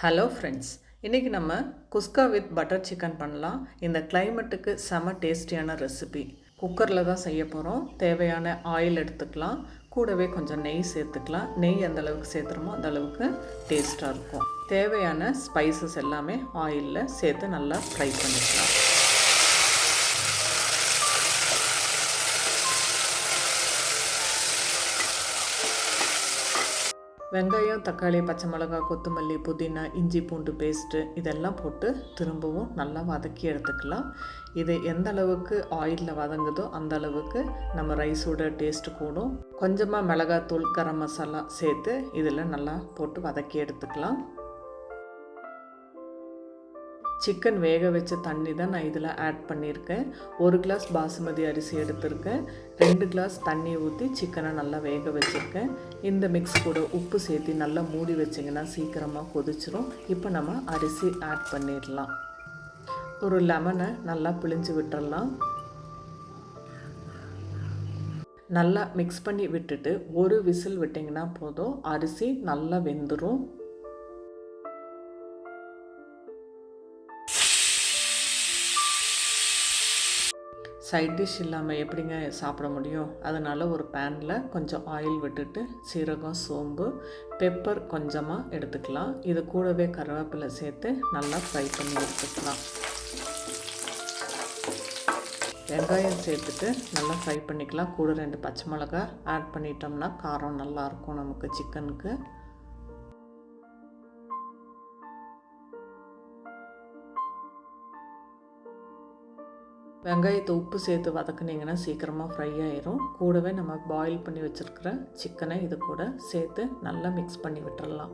Hello friends, இன்றைக்கி நம்ம குஸ்கா with butter chicken பண்ணலாம். இந்த கிளைமேட்டுக்கு செம டேஸ்டியான ரெசிபி. குக்கரில் தான் செய்ய போகிறோம். தேவையான ஆயில் எடுத்துக்கலாம். கூடவே கொஞ்சம் நெய் சேர்த்துக்கலாம். நெய் எந்த அளவுக்கு சேர்த்துறோமோ அந்த அளவுக்கு டேஸ்ட்டாக இருக்கும். தேவையான ஸ்பைசஸ் எல்லாமே ஆயிலில் சேர்த்து நல்லா ஃப்ரை பண்ணிக்கலாம். வெங்காயம், தக்காளி, பச்சை மிளகாய், கொத்தமல்லி, புதினா, இஞ்சி பூண்டு பேஸ்ட்டு இதெல்லாம் போட்டு திரும்பவும் நல்லா வதக்கி எடுத்துக்கலாம். இது எந்த அளவுக்கு ஆயிலில் வதங்குதோ அந்த அளவுக்கு நம்ம ரைஸோட டேஸ்ட்டு கூடும். கொஞ்சமாக மிளகாத்தூள், கரம் மசாலா சேர்த்து இதில் நல்லா போட்டு வதக்கி எடுத்துக்கலாம். சிக்கன் வேக வச்ச தண்ணி தான் நான் இதில் ஆட் பண்ணியிருக்கேன். 1 கிளாஸ் பாசுமதி அரிசி எடுத்திருக்கேன். 2 கிளாஸ் தண்ணி ஊற்றி சிக்கனை நல்லா வேக வச்சுருக்கேன். இந்த மிக்ஸ் கூட உப்பு சேர்த்து நல்லா மூடி வச்சிங்கன்னா சீக்கிரமாக கொதிச்சிரும். இப்போ நம்ம அரிசி ஆட் பண்ணிடலாம். ஒரு லெமனை நல்லா பிழிஞ்சு விட்டுறலாம். நல்லா மிக்ஸ் பண்ணி விட்டுட்டு ஒரு விசில் விட்டிங்கன்னா போதும், அரிசி நல்லா வெந்துடும். சைட் டிஷ் இல்லாமல் எப்படிங்க சாப்பிட முடியும்? அதனால் ஒரு பேனில் கொஞ்சம் ஆயில் விட்டுட்டு சீரகம், சோம்பு, பெப்பர் கொஞ்சமாக எடுத்துக்கலாம். இது கூடவே கருவேப்பிலை சேர்த்து நல்லா ஃப்ரை பண்ணி எடுத்துக்கலாம். வெங்காயம் சேர்த்துட்டு நல்லா ஃப்ரை பண்ணிக்கலாம். கூட 2 பச்சை மிளகாய் ஆட் பண்ணிட்டோம்னா காரம் நல்லாயிருக்கும் நமக்கு சிக்கனுக்கு. வெங்காயத்தை உப்பு சேர்த்து வதக்குனிங்கன்னா சீக்கிரமாக ஃப்ரை ஆயிரும். கூடவே நம்ம பாயில் பண்ணி வச்சுருக்கிற சிக்கனை இது கூட சேர்த்து நல்லா மிக்ஸ் பண்ணி விட்டுடலாம்.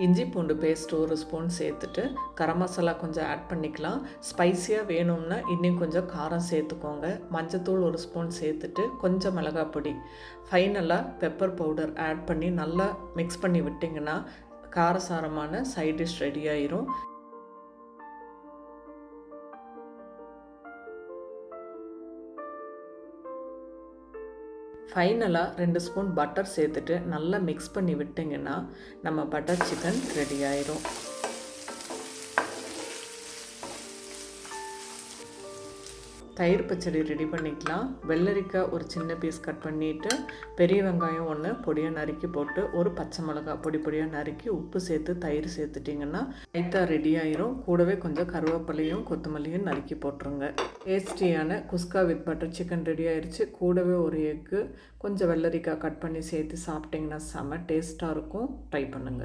இஞ்சி பூண்டு பேஸ்ட் 1 ஸ்பூன் சேர்த்துட்டு கரம் மசாலா கொஞ்சம் ஆட் பண்ணிக்கலாம். ஸ்பைஸியாக வேணும்னா இன்னும் கொஞ்சம் காரம் சேர்த்துக்கோங்க. மஞ்சத்தூள் 1 ஸ்பூன் சேர்த்துட்டு கொஞ்சம் மிளகாய் பொடி, ஃபைனலாக பெப்பர் பவுடர் ஆட் பண்ணி நல்லா மிக்ஸ் பண்ணி விட்டிங்கன்னா காரசாரமான சைட் டிஷ் ரெடி ஆயிரும். ஃபைனலாக 2 ஸ்பூன் பட்டர் சேர்த்துட்டு நல்லா மிக்ஸ் பண்ணி விட்டிங்கன்னா நம்ம பட்டர் சிக்கன் ரெடி ஆயிரும். தயிர் பச்சடி ரெடி பண்ணிக்கலாம். வெள்ளரிக்காய் ஒரு சின்ன பீஸ் கட் பண்ணிவிட்டு, பெரிய வெங்காயம் 1 பொடியாக நறுக்கி போட்டு, ஒரு பச்சை மிளகாய் பொடியாக நறுக்கி உப்பு சேர்த்து தயிர் சேர்த்துட்டிங்கன்னா ரைத்தா ரெடி ஆயிரும். கூடவே கொஞ்சம் கருவேப்பிலையும் கொத்தமல்லியும் நறுக்கி போட்டுருங்க. டேஸ்டியான குஸ்கா வித் பட்டர் சிக்கன் ரெடி ஆயிடுச்சு. கூடவே ஒரு எக்கு, கொஞ்சம் வெள்ளரிக்காய் கட் பண்ணி சேர்த்து சாப்பிட்டிங்கன்னா செம்ம டேஸ்ட்டாக இருக்கும். ட்ரை பண்ணுங்கள்.